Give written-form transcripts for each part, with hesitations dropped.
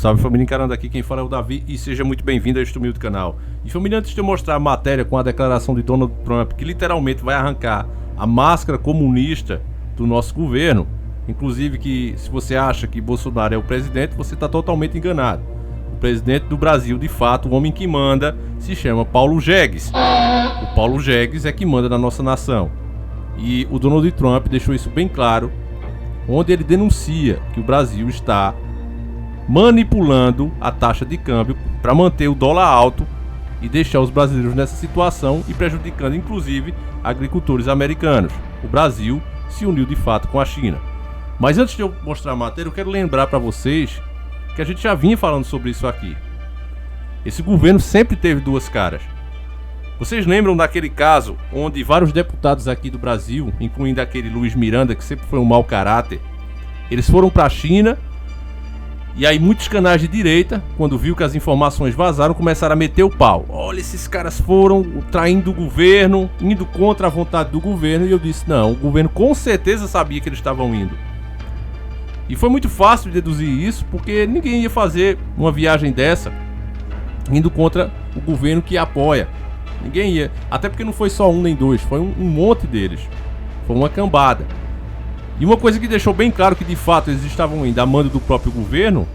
Salve família, encarando aqui quem fala é o Davi e seja muito bem-vindo a este humilde canal. E família, antes de eu mostrar a matéria com a declaração de Donald Trump, que literalmente vai arrancar a máscara comunista do nosso governo, inclusive que se você acha que Bolsonaro é o presidente, você está totalmente enganado. O presidente do Brasil, de fato, o homem que manda, se chama Paulo Jegues. O Paulo Jegues é que manda na nossa nação. E o Donald Trump deixou isso bem claro, onde ele denuncia que o Brasil está manipulando a taxa de câmbio para manter o dólar alto e deixar os brasileiros nessa situação e prejudicando inclusive agricultores americanos. O Brasil se uniu de fato com a China. Mas antes de eu mostrar a matéria, eu quero lembrar para vocês que a gente já vinha falando sobre isso aqui. Esse governo sempre teve duas caras. Vocês lembram daquele caso onde vários deputados aqui do Brasil, incluindo aquele Luiz Miranda, que sempre foi um mau caráter, eles foram para a China. E aí muitos canais de direita, quando viu que as informações vazaram, começaram a meter o pau. Olha, esses caras foram traindo o governo, indo contra a vontade do governo. E eu disse, não, o governo com certeza sabia que eles estavam indo. E foi muito fácil de deduzir isso, porque ninguém ia fazer uma viagem dessa indo contra o governo que apoia. Ninguém ia, até porque não foi só um nem dois, foi um monte deles. Foi uma cambada. E uma coisa que deixou bem claro que de fato eles estavam indo a mando do próprio governo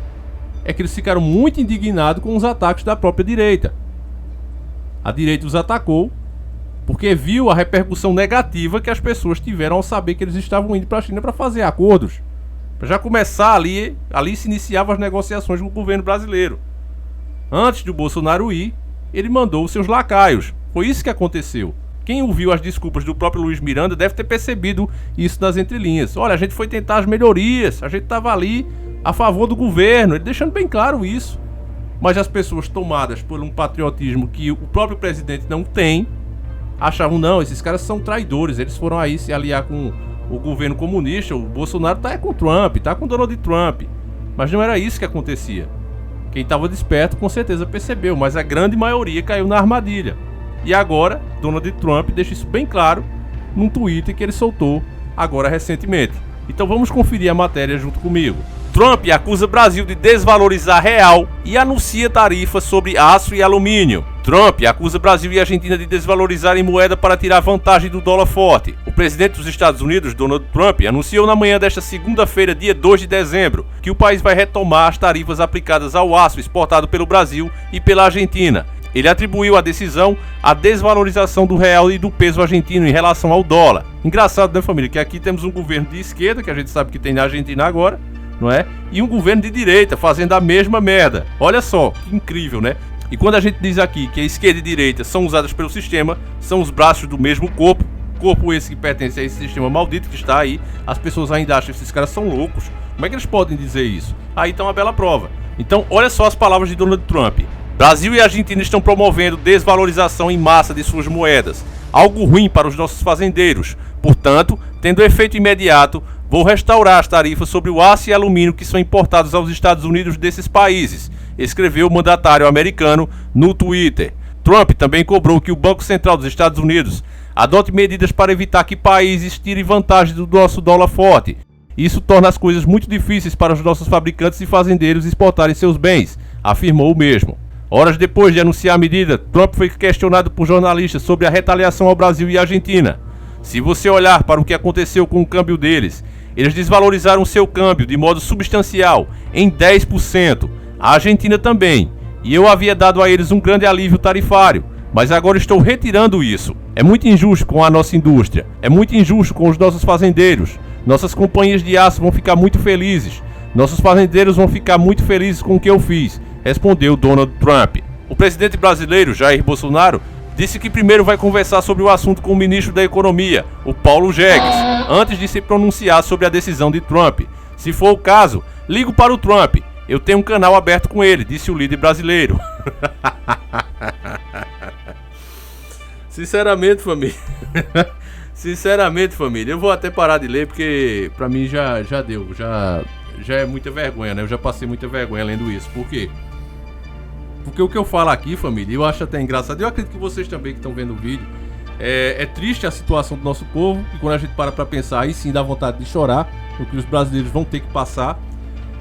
é que eles ficaram muito indignados com os ataques da própria direita. A direita os atacou porque viu a repercussão negativa que as pessoas tiveram ao saber que eles estavam indo para a China para fazer acordos. Para já começar ali se iniciavam as negociações com o governo brasileiro. Antes de o Bolsonaro ir, ele mandou os seus lacaios. Foi isso que aconteceu. Quem ouviu as desculpas do próprio Luiz Miranda deve ter percebido isso nas entrelinhas. Olha, a gente foi tentar as melhorias, a gente estava ali a favor do governo, ele deixando bem claro isso. Mas as pessoas tomadas por um patriotismo que o próprio presidente não tem, achavam, não, esses caras são traidores, eles foram aí se aliar com o governo comunista, o Bolsonaro tá com Trump, tá com Donald Trump. Mas não era isso que acontecia. Quem estava desperto com certeza percebeu, mas a grande maioria caiu na armadilha. E agora, Donald Trump deixa isso bem claro num Twitter que ele soltou agora recentemente. Então vamos conferir a matéria junto comigo. Trump acusa Brasil de desvalorizar real e anuncia tarifas sobre aço e alumínio. Trump acusa Brasil e Argentina de desvalorizarem moeda para tirar vantagem do dólar forte. O presidente dos Estados Unidos, Donald Trump, anunciou na manhã desta segunda-feira, dia 2 de dezembro, que o país vai retomar as tarifas aplicadas ao aço exportado pelo Brasil e pela Argentina. Ele atribuiu a decisão à desvalorização do real e do peso argentino em relação ao dólar. Engraçado, né, família? Que aqui temos um governo de esquerda, que a gente sabe que tem na Argentina agora, não é? E um governo de direita fazendo a mesma merda. Olha só, que incrível, né? E quando a gente diz aqui que a esquerda e a direita são usadas pelo sistema, são os braços do mesmo corpo. Corpo esse que pertence a esse sistema maldito que está aí. As pessoas ainda acham que esses caras são loucos. Como é que eles podem dizer isso? Aí está uma bela prova. Então, olha só as palavras de Donald Trump. Brasil e Argentina estão promovendo desvalorização em massa de suas moedas, algo ruim para os nossos fazendeiros. Portanto, tendo efeito imediato, vou restaurar as tarifas sobre o aço e alumínio que são importados aos Estados Unidos desses países, escreveu o mandatário americano no Twitter. Trump também cobrou que o Banco Central dos Estados Unidos adote medidas para evitar que países tirem vantagem do nosso dólar forte. Isso torna as coisas muito difíceis para os nossos fabricantes e fazendeiros exportarem seus bens, afirmou o mesmo. Horas depois de anunciar a medida, Trump foi questionado por jornalistas sobre a retaliação ao Brasil e à Argentina. Se você olhar para o que aconteceu com o câmbio deles, eles desvalorizaram seu câmbio de modo substancial, em 10%. A Argentina também. E eu havia dado a eles um grande alívio tarifário, mas agora estou retirando isso. É muito injusto com a nossa indústria. É muito injusto com os nossos fazendeiros. Nossas companhias de aço vão ficar muito felizes. Nossos fazendeiros vão ficar muito felizes com o que eu fiz, respondeu Donald Trump. O presidente brasileiro, Jair Bolsonaro, disse que primeiro vai conversar sobre o assunto com o ministro da Economia, o Paulo Jegues, antes de se pronunciar sobre a decisão de Trump. Se for o caso, ligo para o Trump. Eu tenho um canal aberto com ele, disse o líder brasileiro. Sinceramente, família, eu vou até parar de ler porque pra mim já deu, já é muita vergonha, né? Eu já passei muita vergonha lendo isso. Por quê? Porque o que eu falo aqui, família, eu acho até engraçado. Eu acredito que vocês também que estão vendo o vídeo. É triste a situação do nosso povo. E quando a gente para pra pensar, aí sim dá vontade de chorar. O que os brasileiros vão ter que passar.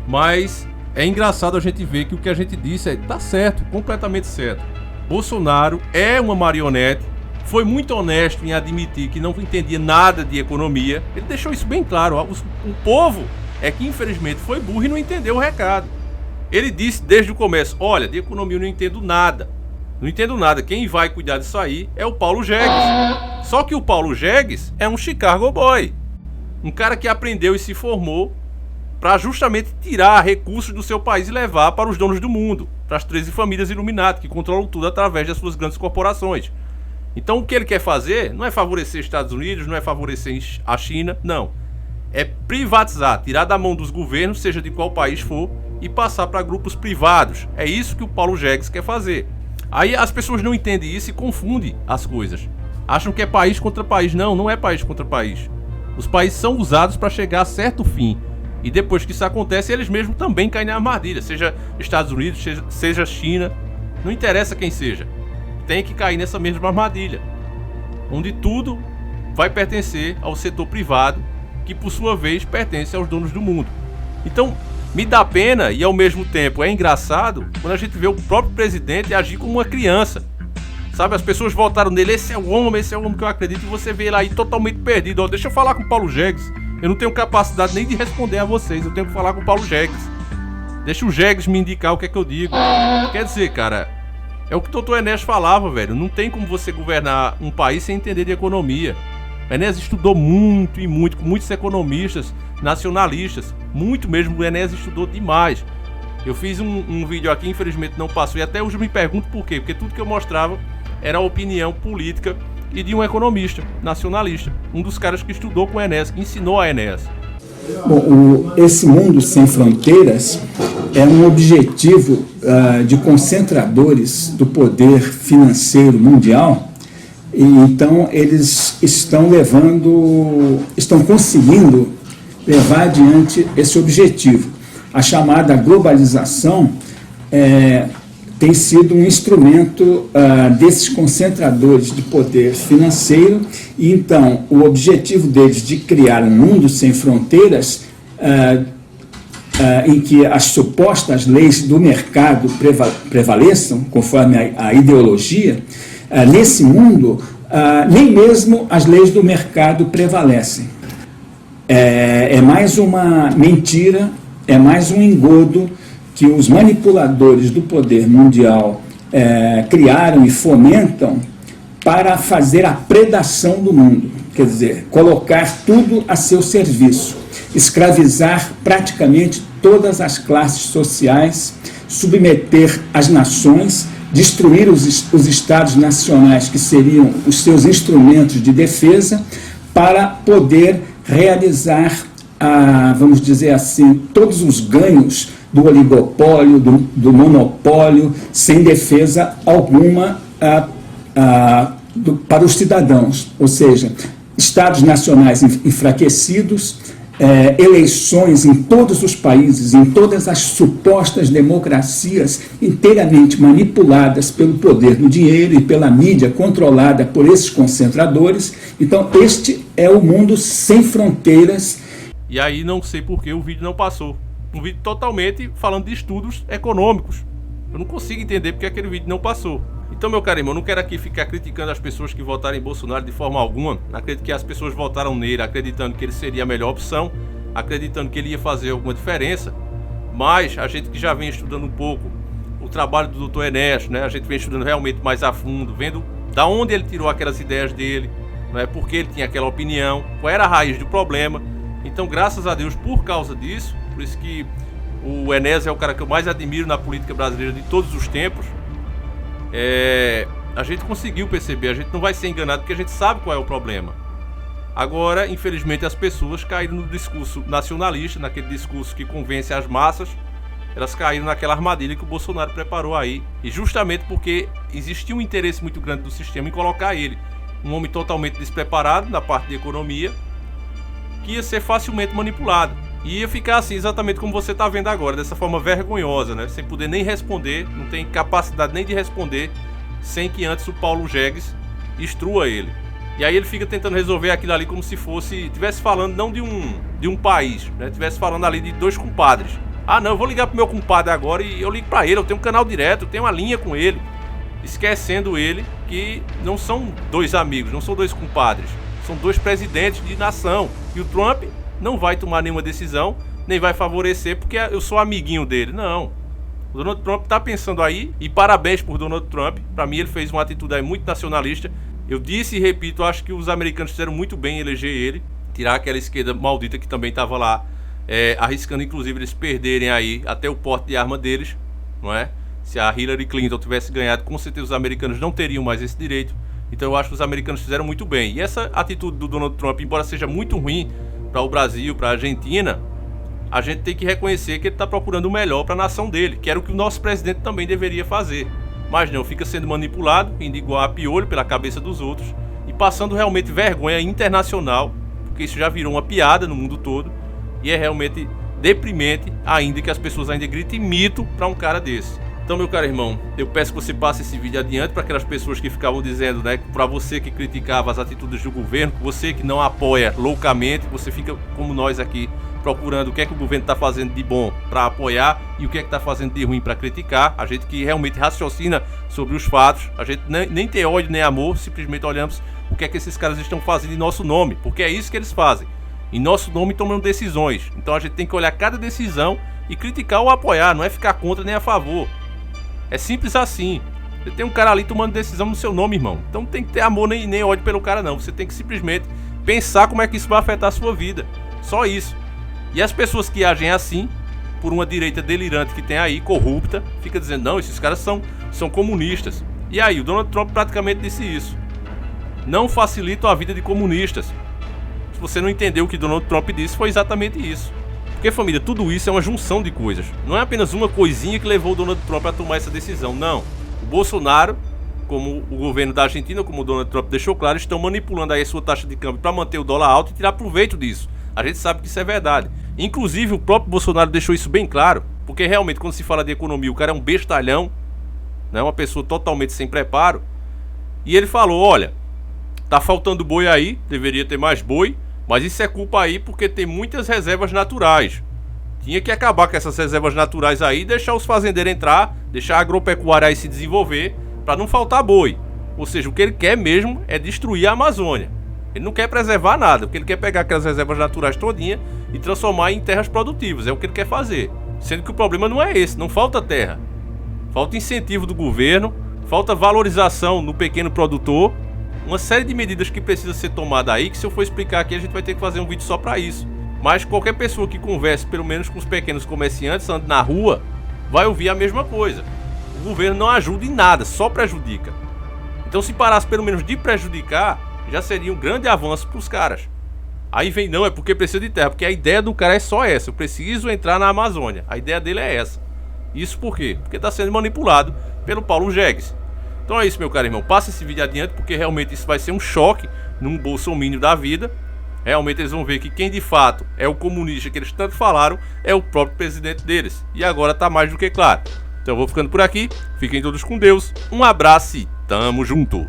Mas é engraçado a gente ver que o que a gente disse tá certo, completamente certo. Bolsonaro é uma marionete, foi muito honesto em admitir que não entendia nada de economia. Ele deixou isso bem claro. O povo é que infelizmente foi burro e não entendeu o recado. Ele disse desde o começo: olha, de economia eu não entendo nada. Não entendo nada. Quem vai cuidar disso aí é o Paulo Jegues. Só que o Paulo Jegues é um Chicago boy. Um cara que aprendeu e se formou para justamente tirar recursos do seu país e levar para os donos do mundo, para as 13 famílias Illuminati, que controlam tudo através das suas grandes corporações. Então o que ele quer fazer não é favorecer os Estados Unidos, não é favorecer a China, não. É privatizar, tirar da mão dos governos, seja de qual país for, e passar para grupos privados. É isso que o Paulo Jegues quer fazer. Aí as pessoas não entendem isso e confundem as coisas. Acham que é país contra país. Não, não é país contra país. Os países são usados para chegar a certo fim. E depois que isso acontece, eles mesmos também caem na armadilha. Seja Estados Unidos, seja China. Não interessa quem seja. Tem que cair nessa mesma armadilha. Onde tudo vai pertencer ao setor privado, que por sua vez pertence aos donos do mundo. Então, me dá pena e ao mesmo tempo é engraçado quando a gente vê o próprio presidente agir como uma criança. Sabe, as pessoas votaram nele, esse é o homem que eu acredito, e você vê ele aí totalmente perdido. Ó, deixa eu falar com o Paulo Jegues. Eu não tenho capacidade nem de responder a vocês, eu tenho que falar com o Paulo Jegues. Deixa o Jegues me indicar o que é que eu digo. Quer dizer, cara, é o que o doutor Enéas falava, velho. Não tem como você governar um país sem entender de economia. O Enéas estudou muito e muito, com muitos economistas nacionalistas. Muito mesmo, o Enéas estudou demais. Eu fiz um vídeo aqui, infelizmente não passou. E até hoje eu me pergunto por quê. Porque tudo que eu mostrava era a opinião política e de um economista nacionalista. Um dos caras que estudou com o Enéas, que ensinou a Enéas. Bom, esse mundo sem fronteiras é um objetivo de concentradores do poder financeiro mundial. E então eles estão conseguindo levar adiante esse objetivo. A chamada globalização tem sido um instrumento desses concentradores de poder financeiro, e então o objetivo deles de criar um mundo sem fronteiras, em que as supostas leis do mercado prevaleçam, conforme a ideologia. Nesse mundo, nem mesmo as leis do mercado prevalecem. É mais uma mentira, é mais um engodo que os manipuladores do poder mundial criaram e fomentam para fazer a predação do mundo. Quer dizer, colocar tudo a seu serviço, escravizar praticamente todas as classes sociais, submeter as nações, destruir os estados nacionais, que seriam os seus instrumentos de defesa, para poder realizar, vamos dizer assim, todos os ganhos do oligopólio, do monopólio, sem defesa alguma para os cidadãos. Ou seja, estados nacionais enfraquecidos, eleições em todos os países, em todas as supostas democracias inteiramente manipuladas pelo poder do dinheiro e pela mídia controlada por esses concentradores. Então, este é o mundo sem fronteiras. E aí não sei por que o vídeo não passou. Um vídeo totalmente falando de estudos econômicos. Eu não consigo entender porque aquele vídeo não passou. Então, meu caro irmão, eu não quero aqui ficar criticando as pessoas que votaram em Bolsonaro de forma alguma. Acredito que as pessoas votaram nele acreditando que ele seria a melhor opção, acreditando que ele ia fazer alguma diferença. Mas a gente que já vem estudando um pouco o trabalho do Dr. Enéas, né? A gente vem estudando realmente mais a fundo, vendo da onde ele tirou aquelas ideias dele, né? Por que ele tinha aquela opinião, qual era a raiz do problema. Então, graças a Deus, por causa disso, por isso que o Enéas é o cara que eu mais admiro na política brasileira de todos os tempos. A gente conseguiu perceber, a gente não vai ser enganado porque a gente sabe qual é o problema. Agora, infelizmente, as pessoas caíram no discurso nacionalista, naquele discurso que convence as massas. Elas caíram naquela armadilha que o Bolsonaro preparou aí. E justamente porque existia um interesse muito grande do sistema em colocar ele, um homem totalmente despreparado na parte de economia, que ia ser facilmente manipulado. E ia ficar assim, exatamente como você está vendo agora, dessa forma vergonhosa, né? Sem poder nem responder, não tem capacidade nem de responder, sem que antes o Paulo Jegues instrua ele. E aí ele fica tentando resolver aquilo ali como se fosse, estivesse falando não de um país, né? Estivesse falando ali de dois compadres, Ah não, eu vou ligar pro meu compadre agora e eu ligo pra ele, eu tenho um canal direto, eu tenho uma linha com ele. Esquecendo ele que não são dois amigos, não são dois compadres, são dois presidentes de nação. E o Trump não vai tomar nenhuma decisão, nem vai favorecer porque eu sou amiguinho dele. Não. O Donald Trump tá pensando aí, e parabéns por Donald Trump. Pra mim ele fez uma atitude aí muito nacionalista. Eu disse e repito, acho que os americanos fizeram muito bem em eleger ele, tirar aquela esquerda maldita que também tava lá, arriscando inclusive eles perderem aí até o porte de arma deles, não é? Se a Hillary Clinton tivesse ganhado, com certeza os americanos não teriam mais esse direito. Então eu acho que os americanos fizeram muito bem. E essa atitude do Donald Trump, embora seja muito ruim para o Brasil, para a Argentina, a gente tem que reconhecer que ele está procurando o melhor para a nação dele, que era o que o nosso presidente também deveria fazer. Mas não, fica sendo manipulado, indo igual a piolho pela cabeça dos outros e passando realmente vergonha internacional, porque isso já virou uma piada no mundo todo e é realmente deprimente ainda que as pessoas ainda gritem mito para um cara desse. Então, meu caro irmão, eu peço que você passe esse vídeo adiante para aquelas pessoas que ficavam dizendo, né, para você que criticava as atitudes do governo, você que não apoia loucamente, você fica como nós aqui procurando o que é que o governo está fazendo de bom para apoiar e o que é que está fazendo de ruim para criticar. A gente que realmente raciocina sobre os fatos, a gente nem tem ódio nem amor, simplesmente olhamos o que é que esses caras estão fazendo em nosso nome, porque é isso que eles fazem. Em nosso nome tomam decisões. Então a gente tem que olhar cada decisão e criticar ou apoiar, não é ficar contra nem a favor. É simples assim. Você tem um cara ali tomando decisão no seu nome, irmão. Então não tem que ter amor nem ódio pelo cara, não. Você tem que simplesmente pensar como é que isso vai afetar a sua vida. Só isso. E as pessoas que agem assim, por uma direita delirante que tem aí, corrupta, fica dizendo, não, esses caras são comunistas. E aí, o Donald Trump praticamente disse isso. Não facilitam a vida de comunistas. Se você não entendeu o que Donald Trump disse, foi exatamente isso. Porque, família, tudo isso é uma junção de coisas. Não é apenas uma coisinha que levou o Donald Trump a tomar essa decisão, não. O Bolsonaro, como o governo da Argentina, como o Donald Trump deixou claro, estão manipulando aí a sua taxa de câmbio para manter o dólar alto e tirar proveito disso. A gente sabe que isso é verdade. Inclusive, o próprio Bolsonaro deixou isso bem claro, porque realmente, quando se fala de economia, o cara é um bestalhão, né, uma pessoa totalmente sem preparo. E ele falou, olha, tá faltando boi aí, deveria ter mais boi, mas isso é culpa aí porque tem muitas reservas naturais. Tinha que acabar com essas reservas naturais aí, deixar os fazendeiros entrar, deixar a agropecuária aí se desenvolver, para não faltar boi. Ou seja, o que ele quer mesmo é destruir a Amazônia. Ele não quer preservar nada, porque ele quer pegar aquelas reservas naturais todinha e transformar em terras produtivas, é o que ele quer fazer. Sendo que o problema não é esse, não falta terra. Falta incentivo do governo, falta valorização no pequeno produtor, uma série de medidas que precisa ser tomada aí, que se eu for explicar aqui a gente vai ter que fazer um vídeo só para isso. Mas qualquer pessoa que converse pelo menos com os pequenos comerciantes, ande na rua, vai ouvir a mesma coisa. O governo não ajuda em nada, só prejudica. Então se parasse pelo menos de prejudicar, já seria um grande avanço para os caras. Aí vem, não, é porque precisa de terra, porque a ideia do cara é só essa, eu preciso entrar na Amazônia. A ideia dele é essa. Isso por quê? Porque está sendo manipulado pelo Paulo Jegues. Então é isso, meu caro irmão, passa esse vídeo adiante, porque realmente isso vai ser um choque num bolsomínio da vida. Realmente eles vão ver que quem de fato é o comunista que eles tanto falaram é o próprio presidente deles. E agora tá mais do que claro. Então eu vou ficando por aqui, fiquem todos com Deus, um abraço e tamo junto.